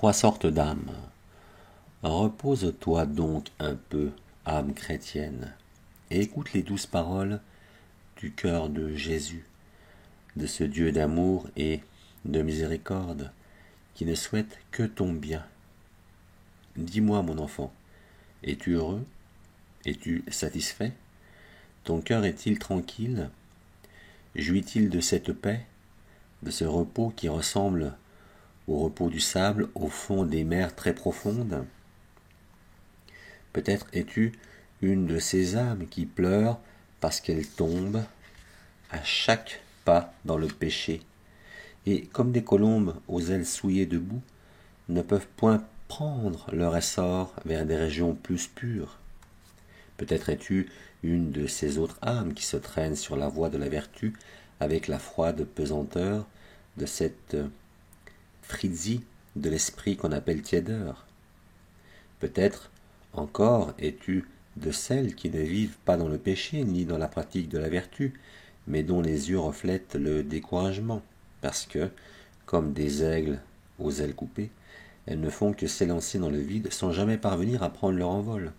Trois sortes d'âmes. Repose-toi donc un peu, âme chrétienne, et écoute les douces paroles du cœur de Jésus, de ce Dieu d'amour et de miséricorde, qui ne souhaite que ton bien. Dis-moi, mon enfant, es-tu heureux? Es-tu satisfait? Ton cœur est-il tranquille? Jouit-il de cette paix, de ce repos qui ressemble au repos du sable au fond des mers très profondes? Peut-être es-tu une de ces âmes qui pleurent parce qu'elles tombent à chaque pas dans le péché, et comme des colombes aux ailes souillées de boue, ne peuvent point prendre leur essor vers des régions plus pures. Peut-être es-tu une de ces autres âmes qui se traînent sur la voie de la vertu avec la froide pesanteur de cette fritzie de l'esprit qu'on appelle tiédeur. Peut-être encore es-tu de celles qui ne vivent pas dans le péché ni dans la pratique de la vertu, mais dont les yeux reflètent le découragement, parce que, comme des aigles aux ailes coupées, elles ne font que s'élancer dans le vide sans jamais parvenir à prendre leur envol,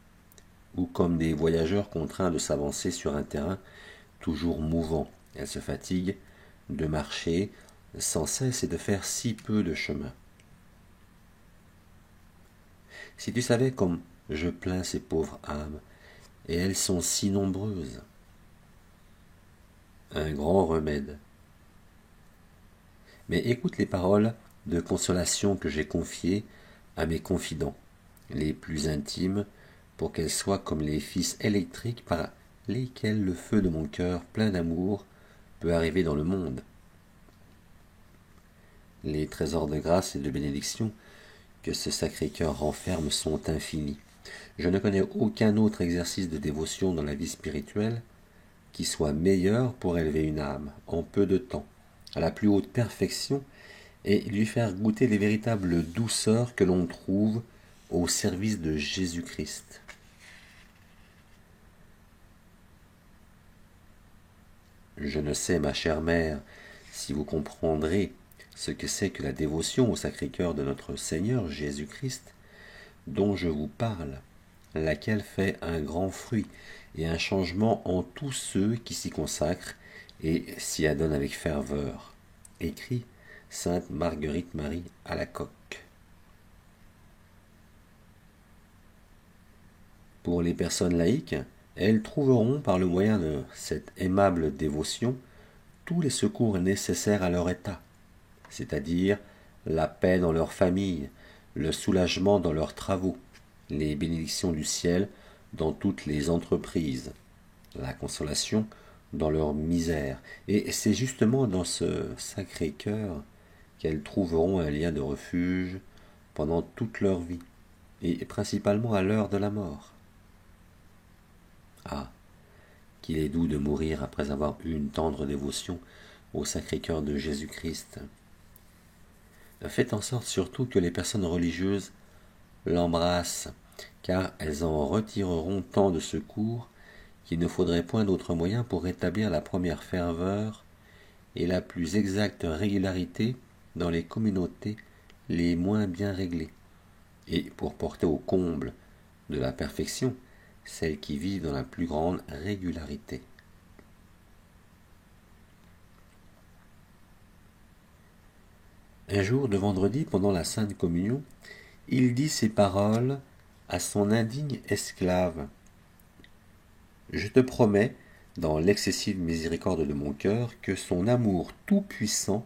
ou comme des voyageurs contraints de s'avancer sur un terrain toujours mouvant. Elles se fatiguent de marcher sans cesse et de faire si peu de chemin. Si tu savais comme je plains ces pauvres âmes, et elles sont si nombreuses. Un grand remède. Mais écoute les paroles de consolation que j'ai confiées à mes confidents, les plus intimes, pour qu'elles soient comme les fils électriques par lesquels le feu de mon cœur plein d'amour peut arriver dans le monde. Les trésors de grâce et de bénédiction que ce Sacré-Cœur renferme sont infinis. Je ne connais aucun autre exercice de dévotion dans la vie spirituelle qui soit meilleur pour élever une âme en peu de temps, à la plus haute perfection, et lui faire goûter les véritables douceurs que l'on trouve au service de Jésus-Christ. Je ne sais, ma chère mère, si vous comprendrez ce que c'est que la dévotion au Sacré-Cœur de notre Seigneur Jésus-Christ, dont je vous parle, laquelle fait un grand fruit et un changement en tous ceux qui s'y consacrent et s'y adonnent avec ferveur. Écrit Sainte Marguerite Marie Alacoque. Pour les personnes laïques, elles trouveront par le moyen de cette aimable dévotion tous les secours nécessaires à leur état, c'est-à-dire la paix dans leur famille, le soulagement dans leurs travaux, les bénédictions du ciel dans toutes les entreprises, la consolation dans leur misère. Et c'est justement dans ce Sacré-Cœur qu'elles trouveront un lien de refuge pendant toute leur vie, et principalement à l'heure de la mort. Ah, qu'il est doux de mourir après avoir eu une tendre dévotion au Sacré-Cœur de Jésus-Christ. Faites en sorte surtout que les personnes religieuses l'embrassent, car elles en retireront tant de secours qu'il ne faudrait point d'autre moyen pour rétablir la première ferveur et la plus exacte régularité dans les communautés les moins bien réglées, et pour porter au comble de la perfection celles qui vivent dans la plus grande régularité. Un jour de vendredi, pendant la Sainte Communion, il dit ces paroles à son indigne esclave. Je te promets, dans l'excessive miséricorde de mon cœur, que son amour tout-puissant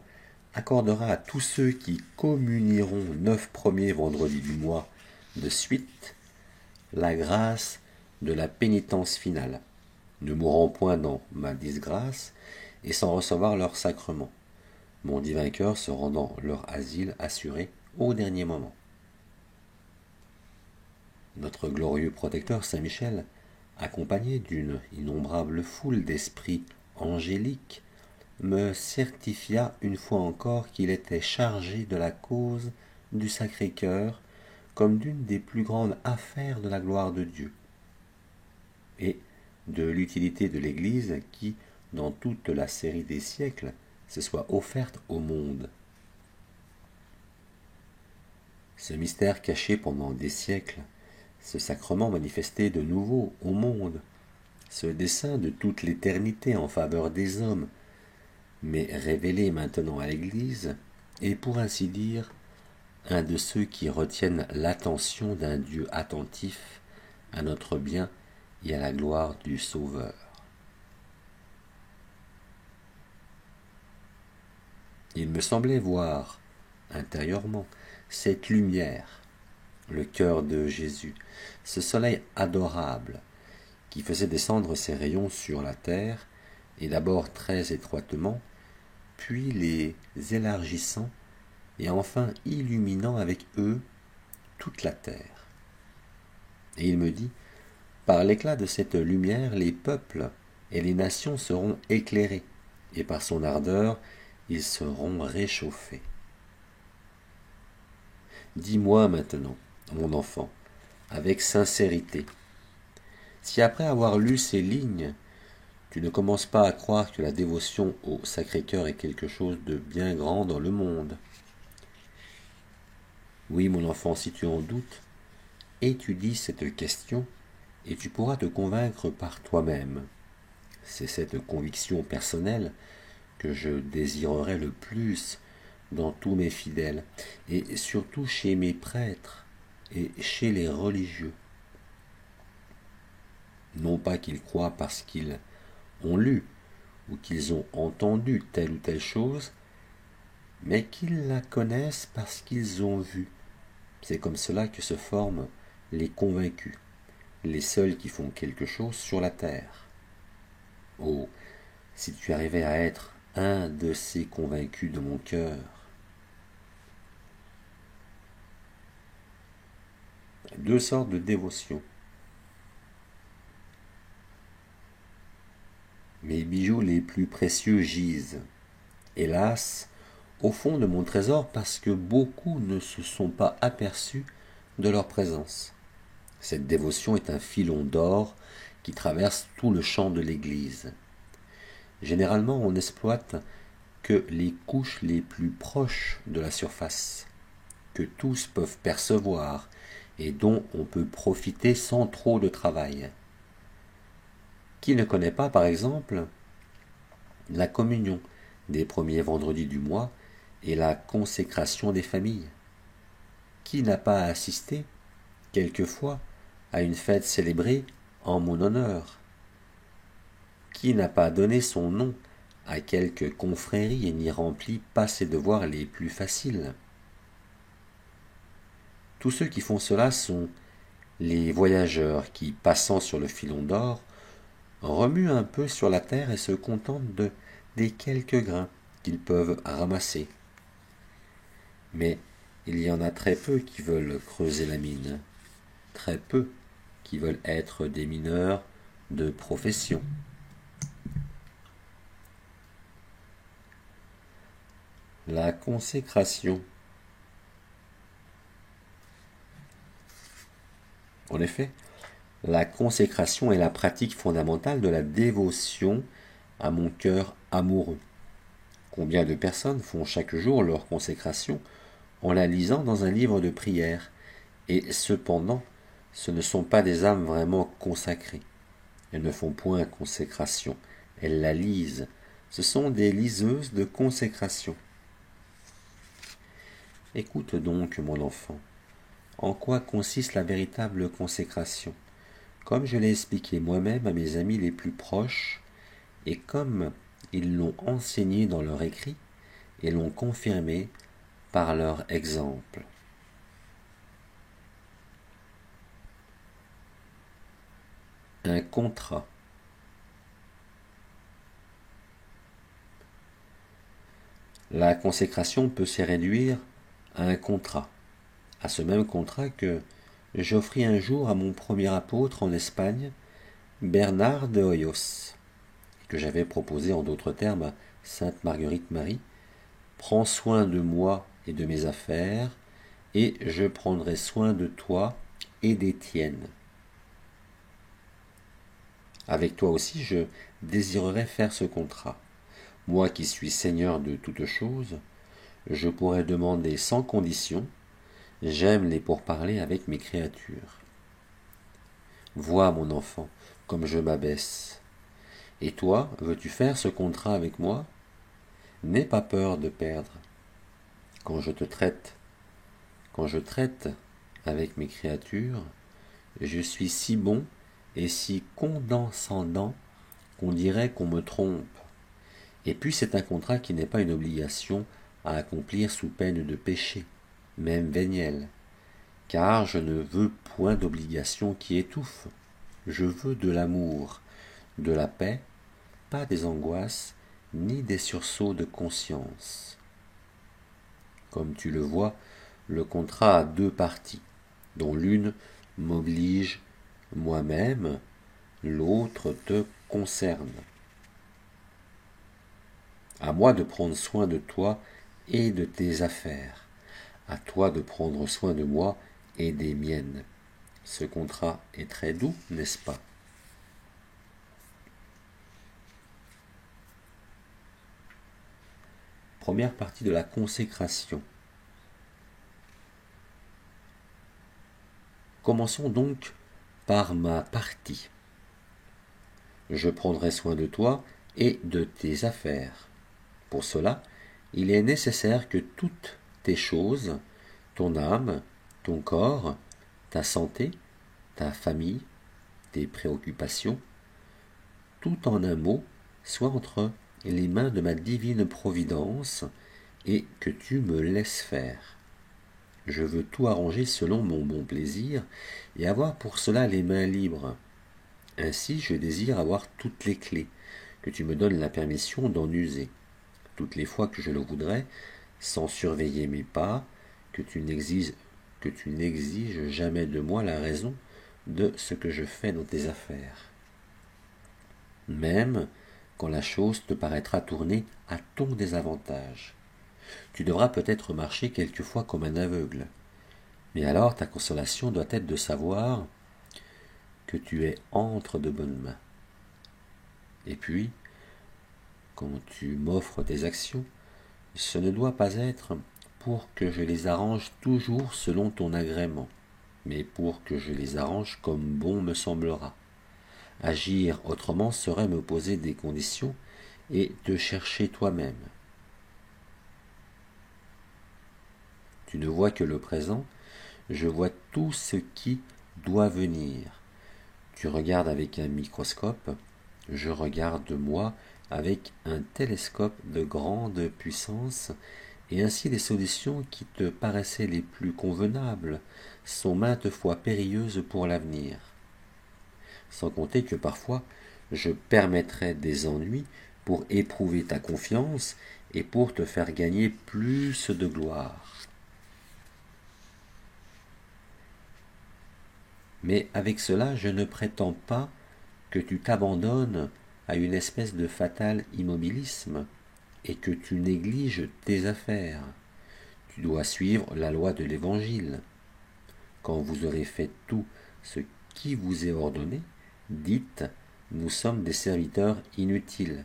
accordera à tous ceux qui communieront 9 premiers vendredis du mois de suite la grâce de la pénitence finale, ne mourant point dans ma disgrâce et sans recevoir leur sacrement, mon divin cœur se rendant leur asile assuré au dernier moment. Notre glorieux protecteur Saint Michel, accompagné d'une innombrable foule d'esprits angéliques, me certifia une fois encore qu'il était chargé de la cause du Sacré-Cœur comme d'une des plus grandes affaires de la gloire de Dieu, et de l'utilité de l'Église qui, dans toute la série des siècles, se soit offerte au monde. Ce mystère caché pendant des siècles, ce sacrement manifesté de nouveau au monde, ce dessein de toute l'éternité en faveur des hommes, mais révélé maintenant à l'Église, est pour ainsi dire un de ceux qui retiennent l'attention d'un Dieu attentif à notre bien et à la gloire du Sauveur. Il me semblait voir, intérieurement, cette lumière, le cœur de Jésus, ce soleil adorable, qui faisait descendre ses rayons sur la terre, et d'abord très étroitement, puis les élargissant, et enfin illuminant avec eux toute la terre. Et il me dit, par l'éclat de cette lumière, les peuples et les nations seront éclairés, et par son ardeur, ils seront réchauffés. Dis-moi maintenant, mon enfant, avec sincérité, si après avoir lu ces lignes, tu ne commences pas à croire que la dévotion au Sacré-Cœur est quelque chose de bien grand dans le monde. Oui, mon enfant, si tu en doutes, étudie cette question et tu pourras te convaincre par toi-même. C'est cette conviction personnelle que je désirerais le plus dans tous mes fidèles, et surtout chez mes prêtres et chez les religieux. Non pas qu'ils croient parce qu'ils ont lu ou qu'ils ont entendu telle ou telle chose, mais qu'ils la connaissent parce qu'ils ont vu. C'est comme cela que se forment les convaincus, les seuls qui font quelque chose sur la terre. Oh, si tu arrivais à être un de ces convaincus de mon cœur. Deux sortes de dévotion. Mes bijoux les plus précieux gisent, hélas, au fond de mon trésor parce que beaucoup ne se sont pas aperçus de leur présence. Cette dévotion est un filon d'or qui traverse tout le champ de l'Église. Généralement, on n'exploite que les couches les plus proches de la surface, que tous peuvent percevoir et dont on peut profiter sans trop de travail. Qui ne connaît pas, par exemple, la communion des premiers vendredis du mois et la consécration des familles? Qui n'a pas assisté, quelquefois, à une fête célébrée en mon honneur? Qui n'a pas donné son nom à quelque confrérie et n'y remplit pas ses devoirs les plus faciles? Tous ceux qui font cela sont les voyageurs qui, passant sur le filon d'or, remuent un peu sur la terre et se contentent des quelques grains qu'ils peuvent ramasser. Mais il y en a très peu qui veulent creuser la mine, très peu qui veulent être des mineurs de profession. La consécration. En effet, la consécration est la pratique fondamentale de la dévotion à mon cœur amoureux. Combien de personnes font chaque jour leur consécration en la lisant dans un livre de prière, et cependant, ce ne sont pas des âmes vraiment consacrées. Elles ne font point consécration, elles la lisent. Ce sont des liseuses de consécration. Écoute donc, mon enfant, en quoi consiste la véritable consécration? Comme je l'ai expliqué moi-même à mes amis les plus proches, et comme ils l'ont enseigné dans leur écrit, et l'ont confirmé par leur exemple. Un contrat. La consécration peut se réduire à un contrat, à ce même contrat que j'offris un jour à mon premier apôtre en Espagne, Bernard de Hoyos, que j'avais proposé en d'autres termes à Sainte Marguerite Marie: prends soin de moi et de mes affaires, et je prendrai soin de toi et des tiennes. Avec toi aussi, je désirerais faire ce contrat. Moi qui suis seigneur de toutes choses, je pourrais demander sans condition J'aime les pourparlers avec mes créatures. Vois, mon enfant, comme je m'abaisse. Et toi, veux-tu faire ce contrat avec moi? N'aie pas peur de perdre. Quand je te traite, quand je traite avec mes créatures, je suis si bon et si condescendant qu'on dirait qu'on me trompe. Et puis c'est un contrat qui n'est pas une obligation à accomplir sous peine de péché, même véniel, car je ne veux point d'obligation qui étouffe. Je veux de l'amour, de la paix, pas des angoisses, ni des sursauts de conscience. Comme tu le vois, le contrat a deux parties, dont l'une m'oblige moi-même, l'autre te concerne. À moi de prendre soin de toi et de tes affaires. À toi de prendre soin de moi et des miennes. Ce contrat est très doux, n'est-ce pas? Première partie de la consécration. Commençons donc par ma partie. Je prendrai soin de toi et de tes affaires. Pour cela, il est nécessaire que toutes tes choses, ton âme, ton corps, ta santé, ta famille, tes préoccupations, tout en un mot, soient entre les mains de ma divine providence et que tu me laisses faire. Je veux tout arranger selon mon bon plaisir et avoir pour cela les mains libres. Ainsi, je désire avoir toutes les clés, que tu me donnes la permission d'en user, toutes les fois que je le voudrais, sans surveiller mes pas, que tu n'exiges jamais de moi la raison de ce que je fais dans tes affaires. Même quand la chose te paraîtra tourner à ton désavantage. Tu devras peut-être marcher quelquefois comme un aveugle, mais alors ta consolation doit être de savoir que tu es entre de bonnes mains. Et puis, quand tu m'offres tes actions, ce ne doit pas être pour que je les arrange toujours selon ton agrément, mais pour que je les arrange comme bon me semblera. Agir autrement serait me poser des conditions et te chercher toi-même. Tu ne vois que le présent, je vois tout ce qui doit venir. Tu regardes avec un microscope, je regarde moi avec un télescope de grande puissance, et ainsi les solutions qui te paraissaient les plus convenables sont maintes fois périlleuses pour l'avenir. Sans compter que parfois je permettrai des ennuis pour éprouver ta confiance et pour te faire gagner plus de gloire. Mais avec cela, je ne prétends pas que tu t'abandonnes à une espèce de fatal immobilisme et que tu négliges tes affaires. Tu dois suivre la loi de l'Évangile. Quand vous aurez fait tout ce qui vous est ordonné, dites, nous sommes des serviteurs inutiles.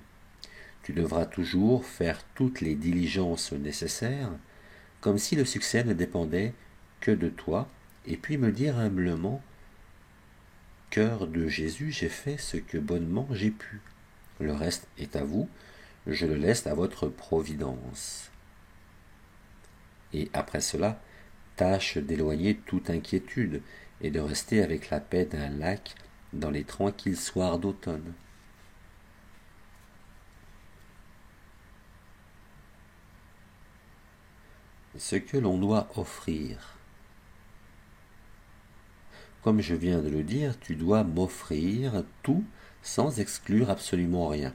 Tu devras toujours faire toutes les diligences nécessaires, comme si le succès ne dépendait que de toi, et puis me dire humblement, cœur de Jésus, j'ai fait ce que bonnement j'ai pu. Le reste est à vous, je le laisse à votre providence. Et après cela, tâche d'éloigner toute inquiétude et de rester avec la paix d'un lac dans les tranquilles soirs d'automne. Ce que l'on doit offrir. Comme je viens de le dire, tu dois m'offrir tout sans exclure absolument rien,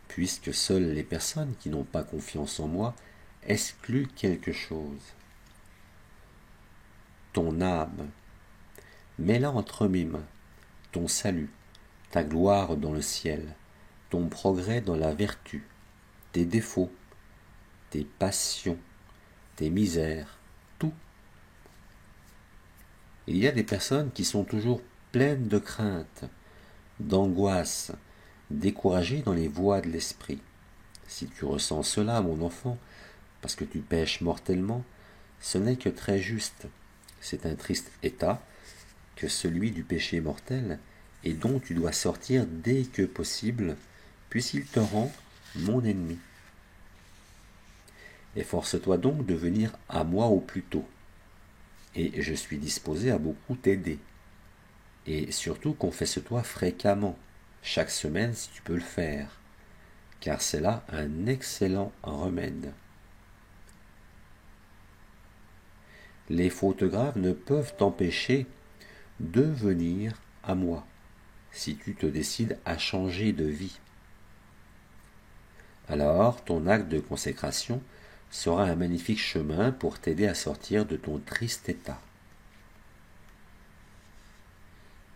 puisque seules les personnes qui n'ont pas confiance en moi excluent quelque chose. Ton âme, mets-la entre mes mains, ton salut, ta gloire dans le ciel, ton progrès dans la vertu, tes défauts, tes passions, tes misères, tout. Il y a des personnes qui sont toujours pleines de crainte, d'angoisse, découragées dans les voies de l'esprit. Si tu ressens cela, mon enfant, parce que tu pèches mortellement, ce n'est que très juste. C'est un triste état que celui du péché mortel, et dont tu dois sortir dès que possible, puisqu'il te rend mon ennemi. Efforce-toi donc de venir à moi au plus tôt, et je suis disposé à beaucoup t'aider. Et surtout confesse-toi fréquemment, chaque semaine si tu peux le faire, car c'est là un excellent remède. Les fautes graves ne peuvent t'empêcher de venir à moi, si tu te décides à changer de vie. Alors ton acte de consécration sera un magnifique chemin pour t'aider à sortir de ton triste état.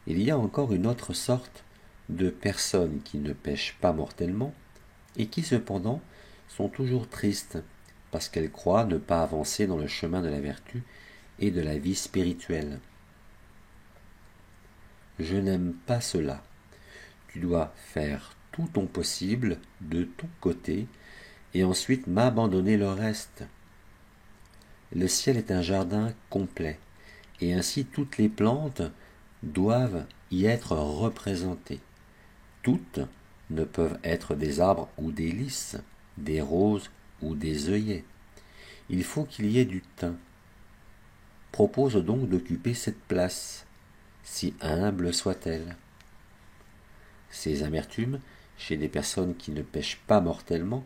Il y a encore une autre sorte de personnes qui ne pêchent pas mortellement et qui cependant sont toujours tristes parce qu'elles croient ne pas avancer dans le chemin de la vertu et de la vie spirituelle. Je n'aime pas cela. Tu dois faire tout ton possible de ton côté et ensuite m'abandonner le reste. Le ciel est un jardin complet et ainsi toutes les plantes doivent y être représentées. Toutes ne peuvent être des arbres ou des lys, des roses ou des œillets. Il faut qu'il y ait du thym. Propose donc d'occuper cette place, si humble soit-elle. Ces amertumes, chez des personnes qui ne pêchent pas mortellement,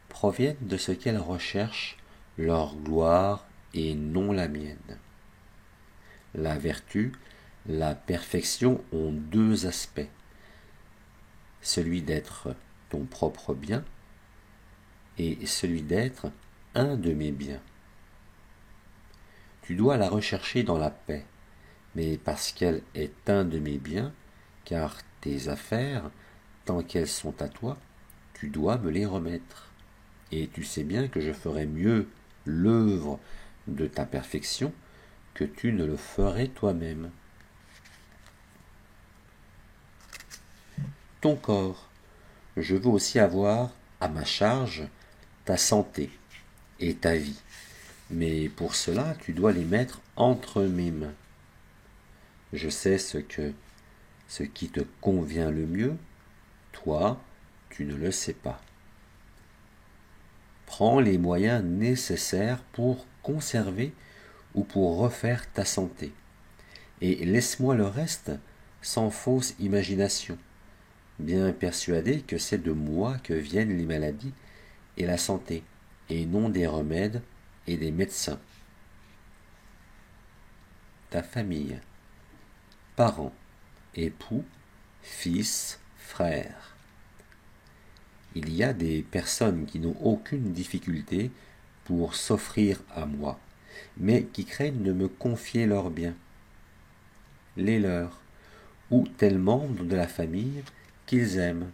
proviennent de ce qu'elles recherchent leur gloire et non la mienne. La vertu, la perfection ont deux aspects, celui d'être ton propre bien et celui d'être un de mes biens. Tu dois la rechercher dans la paix, mais parce qu'elle est un de mes biens, car tes affaires, tant qu'elles sont à toi, tu dois me les remettre. Et tu sais bien que je ferai mieux l'œuvre de ta perfection que tu ne le ferais toi-même. Ton corps, je veux aussi avoir à ma charge ta santé et ta vie, mais pour cela tu dois les mettre entre mes mains. Je sais ce qui te convient le mieux, toi, tu ne le sais pas. Prends les moyens nécessaires pour conserver ou pour refaire ta santé, et laisse-moi le reste sans fausse imagination, bien persuadé que c'est de moi que viennent les maladies et la santé, et non des remèdes et des médecins. Ta famille, parents, époux, fils, frères. Il y a des personnes qui n'ont aucune difficulté pour s'offrir à moi, mais qui craignent de me confier leurs biens, les leurs, ou tels membres de la famille qu'ils aiment.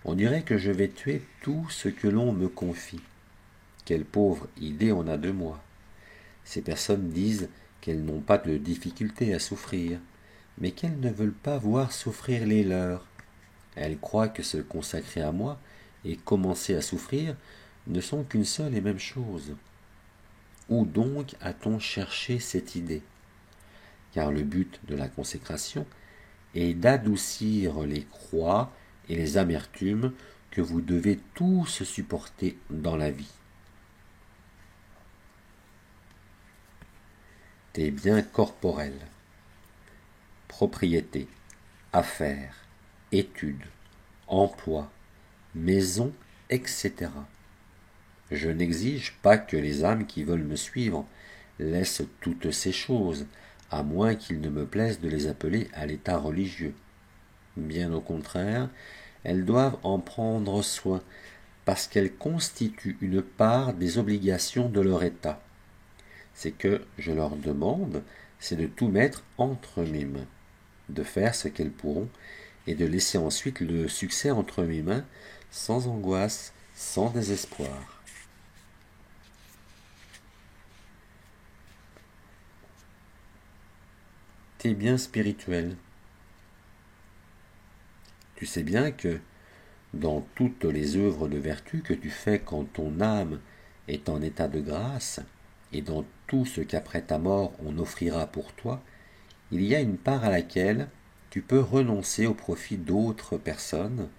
On dirait que je vais tuer tout ce que l'on me confie. Quelle pauvre idée on a de moi. Ces personnes disent qu'elles n'ont pas de difficulté à souffrir, mais qu'elles ne veulent pas voir souffrir les leurs. Elles croient que se consacrer à moi et commencer à souffrir ne sont qu'une seule et même chose. Où donc a-t-on cherché cette idée? Car le but de la consécration est d'adoucir les croix et les amertumes que vous devez tous supporter dans la vie. Tes biens corporels, propriétés, affaires, études, emploi, maison, etc. Je n'exige pas que les âmes qui veulent me suivre laissent toutes ces choses, à moins qu'il ne me plaise de les appeler à l'état religieux. Bien au contraire, elles doivent en prendre soin, parce qu'elles constituent une part des obligations de leur état. C'est que je leur demande, c'est de tout mettre entre mes mains, de faire ce qu'elles pourront, et de laisser ensuite le succès entre mes mains, sans angoisse, sans désespoir. Tes biens spirituels. Tu sais bien que dans toutes les œuvres de vertu que tu fais quand ton âme est en état de grâce, et dans tout ce qu'après ta mort on offrira pour toi, il y a une part à laquelle tu peux renoncer au profit d'autres personnes,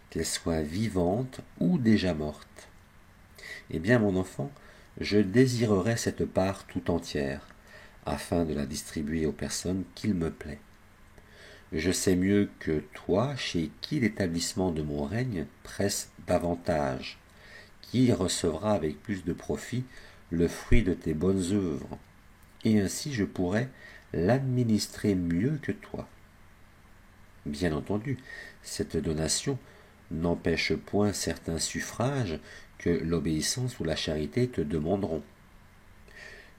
qu'elles soient vivantes ou déjà mortes. Eh bien, mon enfant, je désirerais cette part tout entière, afin de la distribuer aux personnes qu'il me plaît. Je sais mieux que toi chez qui l'établissement de mon règne presse davantage, qui recevra avec plus de profit le fruit de tes bonnes œuvres, et ainsi je pourrais l'administrer mieux que toi. Bien entendu, cette donation n'empêche point certains suffrages que l'obéissance ou la charité te demanderont.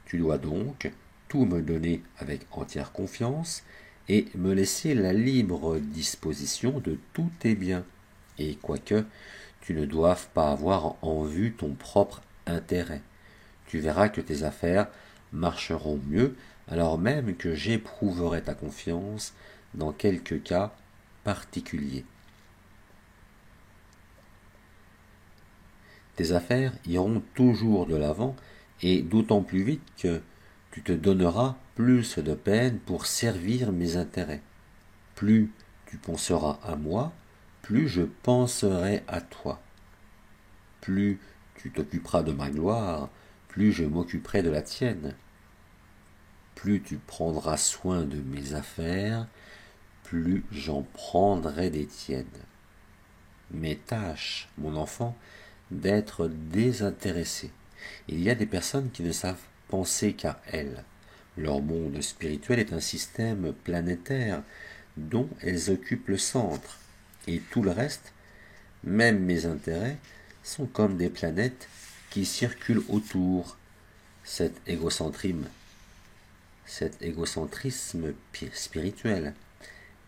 Tu dois donc tout me donner avec entière confiance et me laisser la libre disposition de tous tes biens, et quoique tu ne doives pas avoir en vue ton propre intérêt, tu verras que tes affaires marcheront mieux alors même que j'éprouverai ta confiance dans quelques cas particuliers. Tes affaires iront toujours de l'avant, et d'autant plus vite que tu te donneras plus de peine pour servir mes intérêts. Plus tu penseras à moi, plus je penserai à toi. Plus tu t'occuperas de ma gloire, plus je m'occuperai de la tienne. Plus tu prendras soin de mes affaires, plus j'en prendrai des tiennes. Mais tâche, mon enfant, d'être désintéressé. Il y a des personnes qui ne savent penser qu'à elles. Leur monde spirituel est un système planétaire dont elles occupent le centre, et tout le reste, même mes intérêts, sont comme des planètes qui circulent autour. Cet égocentrisme spirituel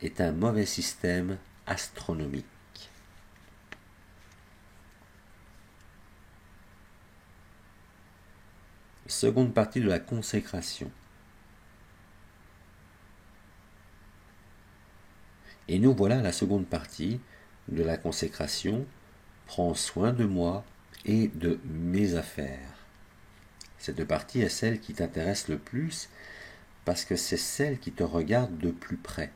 est un mauvais système astronomique. Seconde partie de la consécration. Et nous voilà à la seconde partie de la consécration. Prends soin de moi et de mes affaires. Cette partie est celle qui t'intéresse le plus parce que c'est celle qui te regarde de plus près.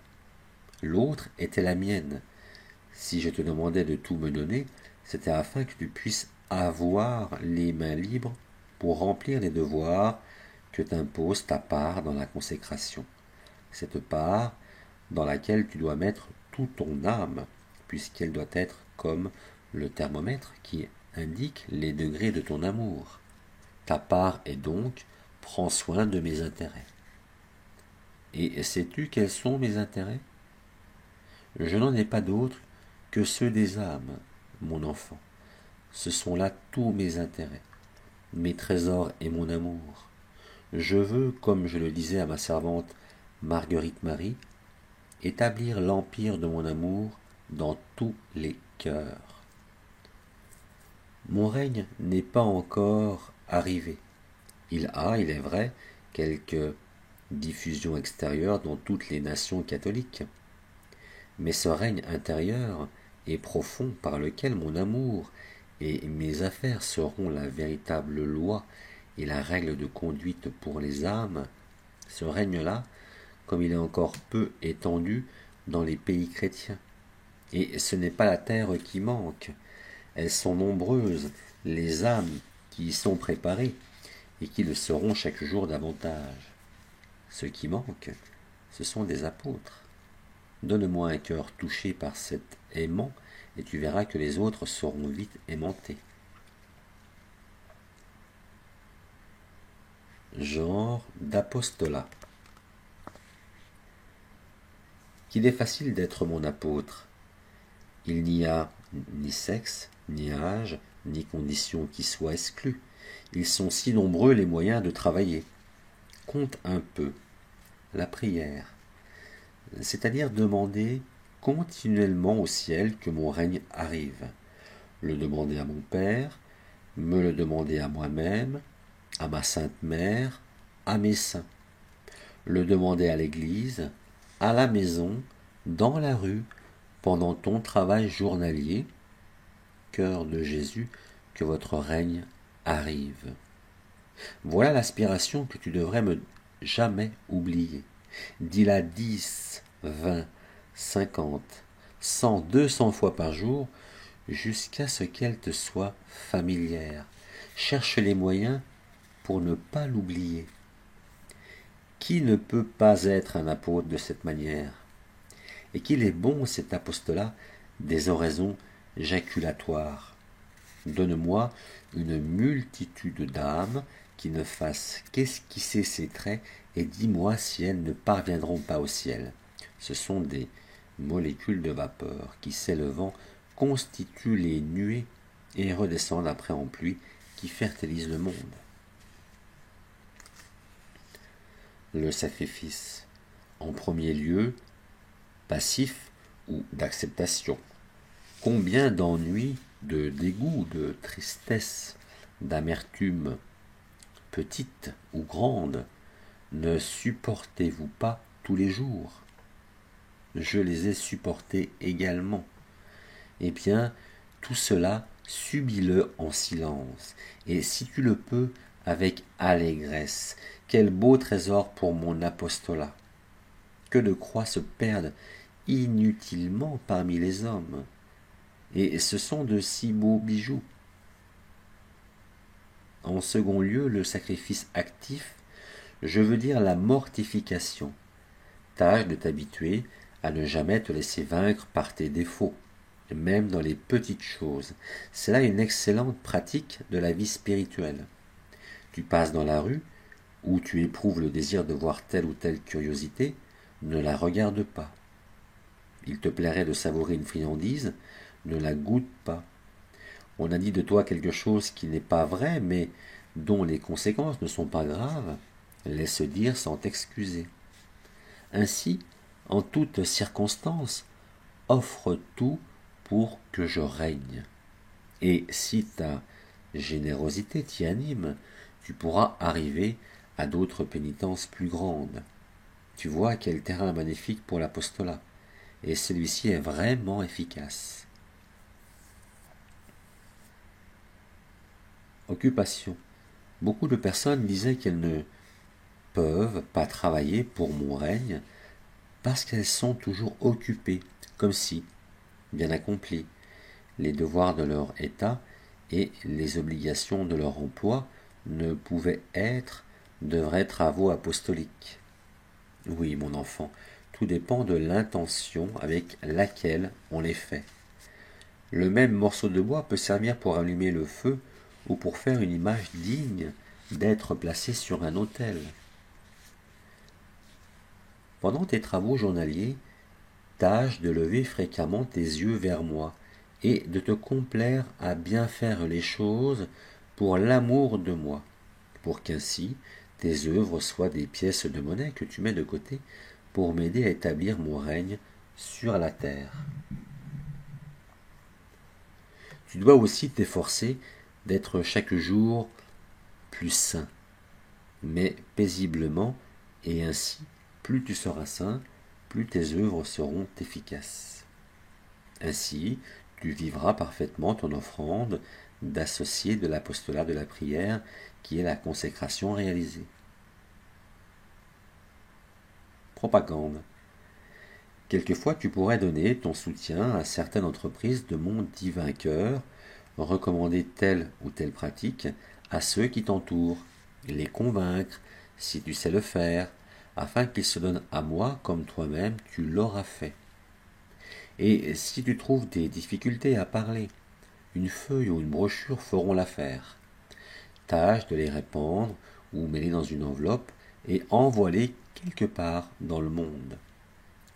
L'autre était la mienne. Si je te demandais de tout me donner, c'était afin que tu puisses avoir les mains libres pour remplir les devoirs que t'impose ta part dans la consécration. Cette part dans laquelle tu dois mettre toute ton âme, puisqu'elle doit être comme le thermomètre qui indique les degrés de ton amour. Ta part est donc, prends soin de mes intérêts. Et sais-tu quels sont mes intérêts? Je n'en ai pas d'autres que ceux des âmes, mon enfant. Ce sont là tous mes intérêts, mes trésors et mon amour. Je veux, comme je le disais à ma servante Marguerite Marie, établir l'empire de mon amour dans tous les cœurs. Mon règne n'est pas encore arrivé. Il est vrai, quelques diffusions extérieures dans toutes les nations catholiques. Mais ce règne intérieur et profond par lequel mon amour et mes affaires seront la véritable loi et la règle de conduite pour les âmes, ce règne-là, comme il est encore peu étendu dans les pays chrétiens. Et ce n'est pas la terre qui manque, elles sont nombreuses, les âmes qui y sont préparées, et qui le seront chaque jour davantage. Ce qui manque, ce sont des apôtres. Donne-moi un cœur touché par cet aimant, et tu verras que les autres seront vite aimantés. Genre d'apostolat. Qu'il est facile d'être mon apôtre. Il n'y a ni sexe, ni âge, ni condition qui soit exclue. Ils sont si nombreux les moyens de travailler. Compte un peu la prière, c'est-à-dire demander continuellement au ciel que mon règne arrive, le demander à mon Père, me le demander à moi-même, à ma Sainte Mère, à mes saints, le demander à l'Église, à la maison, dans la rue, pendant ton travail journalier. Cœur de Jésus, que votre règne arrive. Voilà l'aspiration que tu devrais me jamais oublier. Dis-la 10, 20, 50, 100, 200 fois par jour, jusqu'à ce qu'elle te soit familière. Cherche les moyens pour ne pas l'oublier. Qui ne peut pas être un apôtre de cette manière? Et qu'il est bon cet apostolat des oraisons jaculatoires. Donne-moi une multitude d'âmes qui ne fassent qu'esquisser ces traits et dis-moi si elles ne parviendront pas au ciel. Ce sont des molécules de vapeur qui, s'élevant, constituent les nuées et redescendent après en pluie qui fertilisent le monde. Le sacrifice, en premier lieu, passif ou d'acceptation. Combien d'ennuis, de dégoût, de tristesse, d'amertume, petite ou grande, ne supportez-vous pas tous les jours? Je les ai supportés également. Eh bien, tout cela, subis-le en silence, et si tu le peux, avec allégresse. Quel beau trésor pour mon apostolat! Que de croix se perdent inutilement parmi les hommes, et ce sont de si beaux bijoux. En second lieu, le sacrifice actif, je veux dire la mortification. Tâche de t'habituer à ne jamais te laisser vaincre par tes défauts, même dans les petites choses. C'est là une excellente pratique de la vie spirituelle. Tu passes dans la rue, où tu éprouves le désir de voir telle ou telle curiosité, ne la regarde pas. Il te plairait de savourer une friandise, ne la goûte pas. On a dit de toi quelque chose qui n'est pas vrai, mais dont les conséquences ne sont pas graves, laisse dire sans t'excuser. Ainsi, en toutes circonstances, offre tout pour que je règne. Et si ta générosité t'y anime, tu pourras arriver à d'autres pénitences plus grandes. Tu vois quel terrain magnifique pour l'apostolat, et celui-ci est vraiment efficace. Occupation. Beaucoup de personnes disaient qu'elles ne peuvent pas travailler pour mon règne parce qu'elles sont toujours occupées, comme si, bien accomplies, les devoirs de leur état et les obligations de leur emploi ne pouvaient être de vrais travaux apostoliques. Oui, mon enfant, tout dépend de l'intention avec laquelle on les fait. Le même morceau de bois peut servir pour allumer le feu ou pour faire une image digne d'être placée sur un autel. Pendant tes travaux journaliers, tâche de lever fréquemment tes yeux vers moi et de te complaire à bien faire les choses pour l'amour de moi, pour qu'ainsi tes œuvres soient des pièces de monnaie que tu mets de côté pour m'aider à établir mon règne sur la terre. Tu dois aussi t'efforcer d'être chaque jour plus saint, mais paisiblement, et ainsi, plus tu seras saint, plus tes œuvres seront efficaces. Ainsi, tu vivras parfaitement ton offrande d'associé de l'apostolat de la prière, qui est la consécration réalisée. Propagande. Quelquefois, tu pourrais donner ton soutien à certaines entreprises de mon divin cœur, recommander telle ou telle pratique à ceux qui t'entourent, les convaincre, si tu sais le faire, afin qu'ils se donnent à moi comme toi-même tu l'auras fait. Et si tu trouves des difficultés à parler, une feuille ou une brochure feront l'affaire. Tâche de les répandre ou mets-les dans une enveloppe et envoie-les quelque part dans le monde.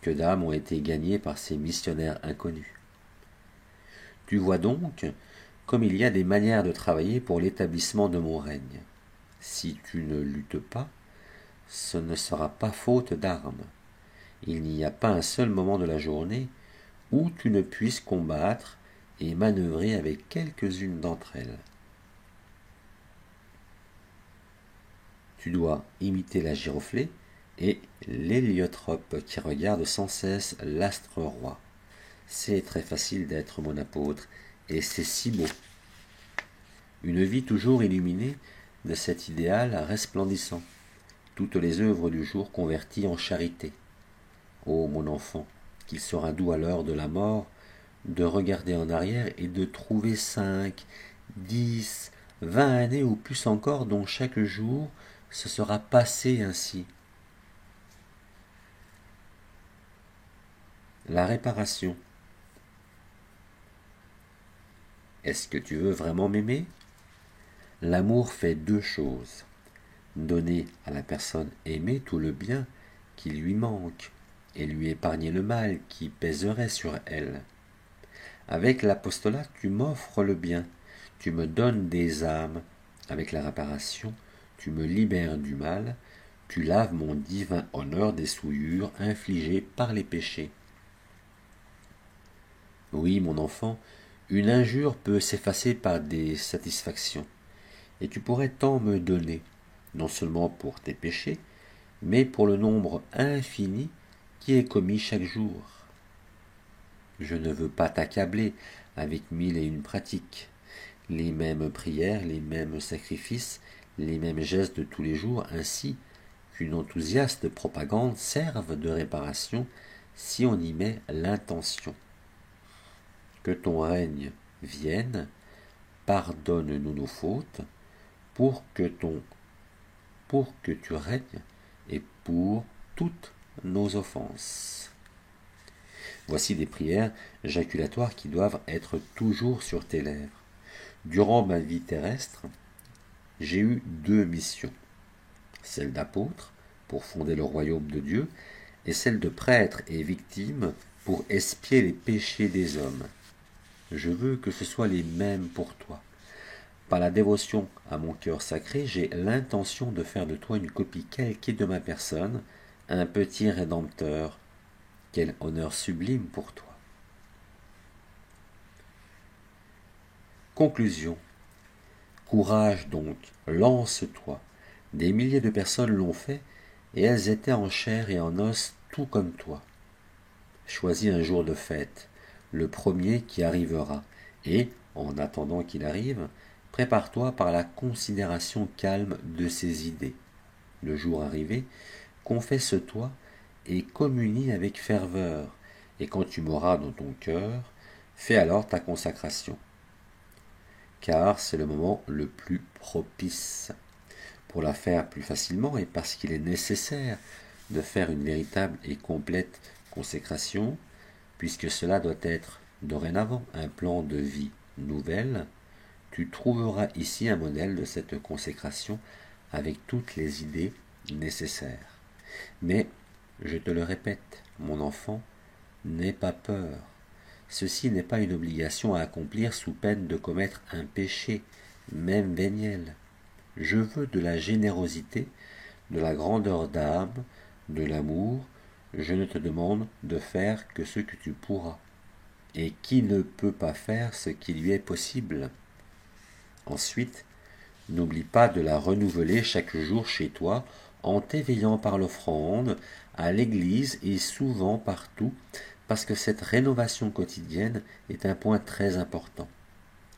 Que d'âmes ont été gagnées par ces missionnaires inconnus. Tu vois donc comme il y a des manières de travailler pour l'établissement de mon règne. Si tu ne luttes pas, ce ne sera pas faute d'armes. Il n'y a pas un seul moment de la journée où tu ne puisses combattre et manœuvrer avec quelques-unes d'entre elles. Tu dois imiter la giroflée et l'héliotrope qui regarde sans cesse l'astre roi. C'est très facile d'être mon apôtre, et c'est si beau. Une vie toujours illuminée de cet idéal resplendissant, toutes les œuvres du jour converties en charité. Ô mon enfant, qu'il sera doux à l'heure de la mort de regarder en arrière et de trouver 5, 10, 20 années ou plus encore dont chaque jour se sera passé ainsi. La réparation. Est-ce que tu veux vraiment m'aimer? L'amour fait 2 choses. Donner à la personne aimée tout le bien qui lui manque et lui épargner le mal qui pèserait sur elle. Avec l'apostolat, tu m'offres le bien, tu me donnes des âmes. Avec la réparation, tu me libères du mal, tu laves mon divin honneur des souillures infligées par les péchés. Oui, mon enfant, une injure peut s'effacer par des satisfactions, et tu pourrais tant me donner, non seulement pour tes péchés, mais pour le nombre infini qui est commis chaque jour. Je ne veux pas t'accabler avec 1001 pratiques, les mêmes prières, les mêmes sacrifices, les mêmes gestes de tous les jours, ainsi qu'une enthousiaste propagande serve de réparation si on y met l'intention. Que ton règne vienne, pardonne-nous nos fautes, pour que tu règnes et pour toutes nos offenses. Voici des prières jaculatoires qui doivent être toujours sur tes lèvres. Durant ma vie terrestre, j'ai eu 2 missions. Celle d'apôtre, pour fonder le royaume de Dieu, et celle de prêtre et victime, pour expier les péchés des hommes. Je veux que ce soit les mêmes pour toi. Par la dévotion à mon cœur sacré, j'ai l'intention de faire de toi une copie calquée de ma personne, un petit rédempteur. Quel honneur sublime pour toi. Conclusion. Courage donc, lance-toi. Des milliers de personnes l'ont fait, et elles étaient en chair et en os, tout comme toi. Choisis un jour de fête, le premier qui arrivera, et, en attendant qu'il arrive, prépare-toi par la considération calme de ses idées. Le jour arrivé, confesse-toi et communie avec ferveur, et quand tu m'auras dans ton cœur, fais alors ta consacration. Car c'est le moment le plus propice. Pour la faire plus facilement et parce qu'il est nécessaire de faire une véritable et complète consécration, puisque cela doit être dorénavant un plan de vie nouvelle, tu trouveras ici un modèle de cette consécration avec toutes les idées nécessaires. Mais, je te le répète, mon enfant, n'aie pas peur. Ceci n'est pas une obligation à accomplir sous peine de commettre un péché, même véniel. Je veux de la générosité, de la grandeur d'âme, de l'amour. Je ne te demande de faire que ce que tu pourras. Et qui ne peut pas faire ce qui lui est possible? Ensuite, n'oublie pas de la renouveler chaque jour chez toi en t'éveillant par l'offrande, à l'église et souvent partout, parce que cette rénovation quotidienne est un point très important.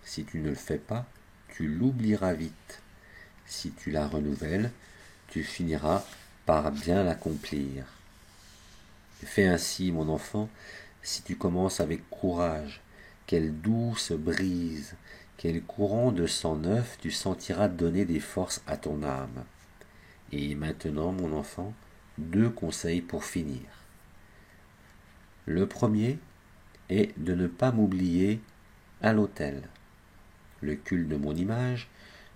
Si tu ne le fais pas, tu l'oublieras vite. Si tu la renouvelles, tu finiras par bien l'accomplir. Fais ainsi, mon enfant, si tu commences avec courage. Quelle douce brise, quel courant de sang neuf tu sentiras donner des forces à ton âme. Et maintenant, mon enfant, 2 conseils pour finir. Le premier est de ne pas m'oublier à l'autel. Le culte de mon image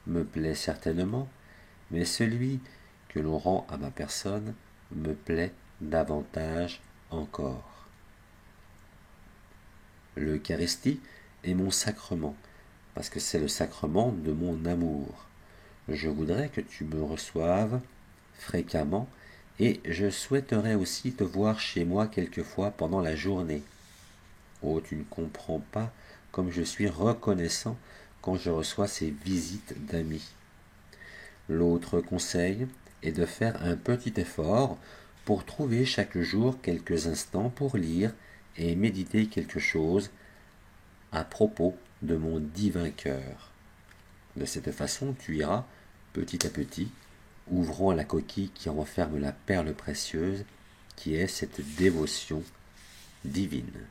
me plaît certainement, mais celui que l'on rend à ma personne me plaît davantage encore. L'Eucharistie est mon sacrement, parce que c'est le sacrement de mon amour. Je voudrais que tu me reçoives fréquemment, et je souhaiterais aussi te voir chez moi quelquefois pendant la journée. Oh, tu ne comprends pas comme je suis reconnaissant quand je reçois ces visites d'amis. L'autre conseil est de faire un petit effort pour trouver chaque jour quelques instants pour lire et méditer quelque chose à propos de mon divin cœur. De cette façon, tu iras petit à petit, ouvrant la coquille qui renferme la perle précieuse qui est cette dévotion divine.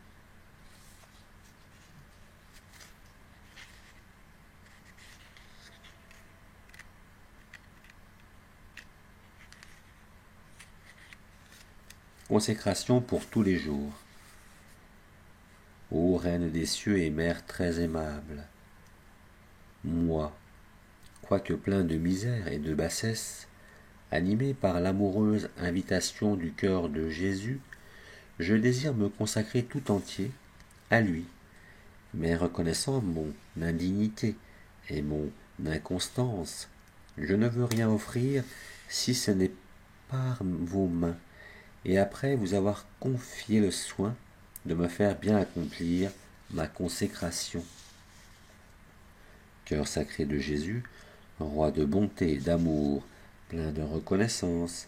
Consécration pour tous les jours. Ô Reine des cieux et Mère très aimable, moi, quoique plein de misère et de bassesse, animé par l'amoureuse invitation du cœur de Jésus, je désire me consacrer tout entier à lui, mais reconnaissant mon indignité et mon inconstance, je ne veux rien offrir si ce n'est par vos mains, et après vous avoir confié le soin de me faire bien accomplir ma consécration. Cœur sacré de Jésus, roi de bonté et d'amour, plein de reconnaissance,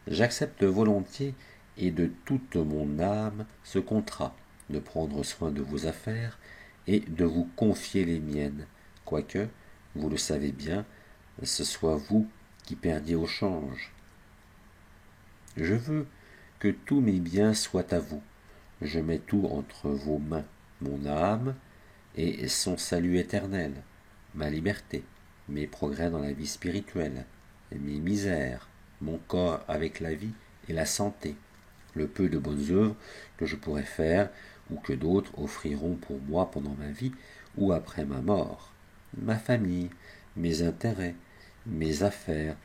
j'accepte volontiers et de toute mon âme ce contrat de prendre soin de vos affaires et de vous confier les miennes, quoique, vous le savez bien, ce soit vous qui perdiez au change. Je veux que tous mes biens soient à vous. Je mets tout entre vos mains, mon âme et son salut éternel, ma liberté, mes progrès dans la vie spirituelle, mes misères, mon corps avec la vie et la santé, le peu de bonnes œuvres que je pourrais faire ou que d'autres offriront pour moi pendant ma vie ou après ma mort, ma famille, mes intérêts, mes affaires,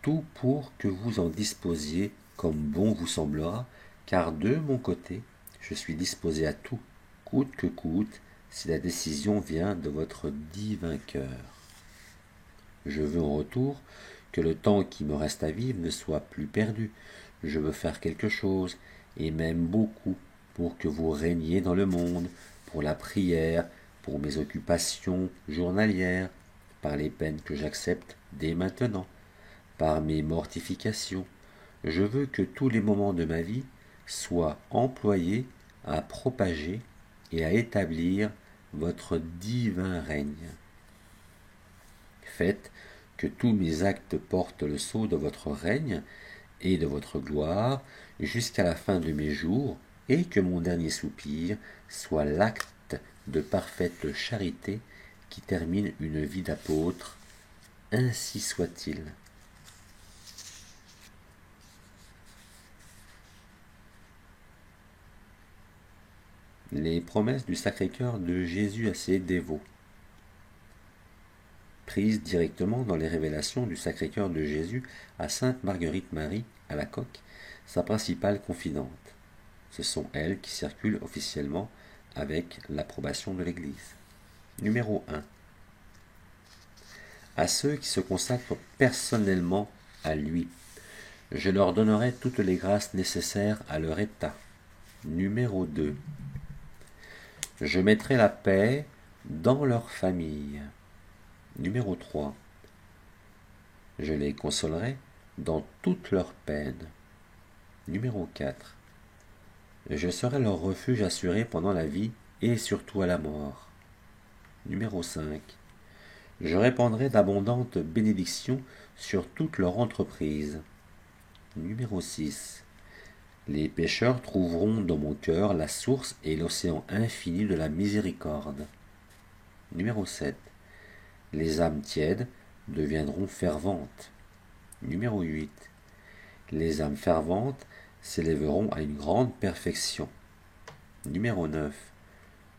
tout pour que vous en disposiez comme bon vous semblera, car de mon côté, je suis disposé à tout, coûte que coûte, si la décision vient de votre divin cœur. Je veux en retour que le temps qui me reste à vivre ne soit plus perdu. Je veux faire quelque chose, et même beaucoup, pour que vous régniez dans le monde, pour la prière, pour mes occupations journalières, par les peines que j'accepte dès maintenant, par mes mortifications. Je veux que tous les moments de ma vie soient employés à propager et à établir votre divin règne. Faites que tous mes actes portent le sceau de votre règne et de votre gloire jusqu'à la fin de mes jours, et que mon dernier soupir soit l'acte de parfaite charité qui termine une vie d'apôtre. Ainsi soit-il. Les promesses du Sacré-Cœur de Jésus à ses dévots. Prises directement dans les révélations du Sacré-Cœur de Jésus à Sainte Marguerite Marie à la Coque, sa principale confidente. Ce sont elles qui circulent officiellement avec l'approbation de l'Église. Numéro 1. À ceux qui se consacrent personnellement à lui, je leur donnerai toutes les grâces nécessaires à leur état. Numéro 2. Je mettrai la paix dans leur famille. Numéro 3. Je les consolerai dans toutes leurs peines. Numéro 4. Je serai leur refuge assuré pendant la vie et surtout à la mort. Numéro 5. Je répandrai d'abondantes bénédictions sur toute leur entreprise. Numéro 6. Les pécheurs trouveront dans mon cœur la source et l'océan infini de la miséricorde. Numéro 7. Les âmes tièdes deviendront ferventes. Numéro 8. Les âmes ferventes s'élèveront à une grande perfection. Numéro 9.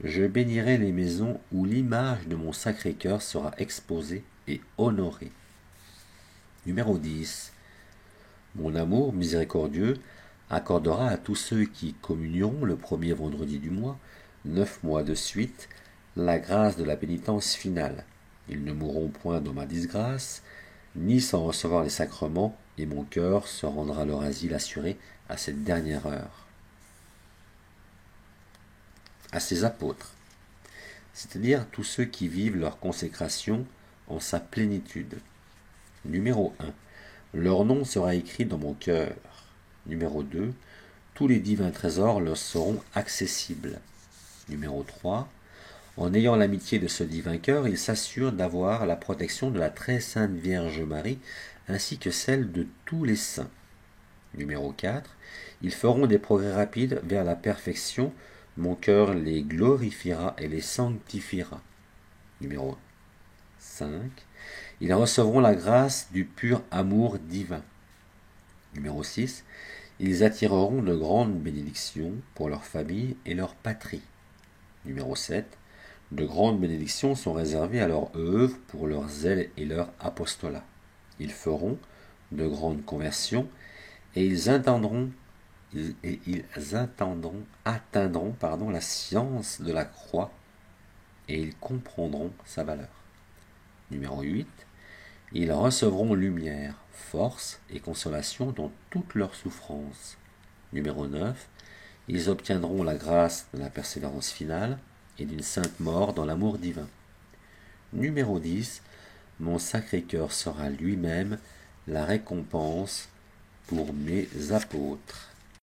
Je bénirai les maisons où l'image de mon Sacré-Cœur sera exposée et honorée. Numéro 10. Mon amour miséricordieux accordera à tous ceux qui communieront le premier vendredi du mois, 9 mois de suite, la grâce de la pénitence finale. Ils ne mourront point dans ma disgrâce, ni sans recevoir les sacrements, et mon cœur se rendra leur asile assuré à cette dernière heure. À ses apôtres, c'est-à-dire tous ceux qui vivent leur consécration en sa plénitude. Numéro 1. Leur nom sera écrit dans mon cœur. Numéro 2. Tous les divins trésors leur seront accessibles. Numéro 3. En ayant l'amitié de ce divin cœur, ils s'assurent d'avoir la protection de la très sainte Vierge Marie, ainsi que celle de tous les saints. Numéro 4. Ils feront des progrès rapides vers la perfection. Mon cœur les glorifiera et les sanctifiera. Numéro 5. Ils recevront la grâce du pur amour divin. Numéro 6. Ils attireront de grandes bénédictions pour leur famille et leur patrie. Numéro 7. De grandes bénédictions sont réservées à leur œuvre pour leur zèle et leur apostolat. Ils feront de grandes conversions et ils atteindront la science de la croix et ils comprendront sa valeur. Numéro 8. Ils recevront lumière, force et consolation dans toutes leurs souffrances. Numéro 9. Ils obtiendront la grâce de la persévérance finale et d'une sainte mort dans l'amour divin. Numéro 10. Mon Sacré-Cœur sera lui-même la récompense pour mes apôtres.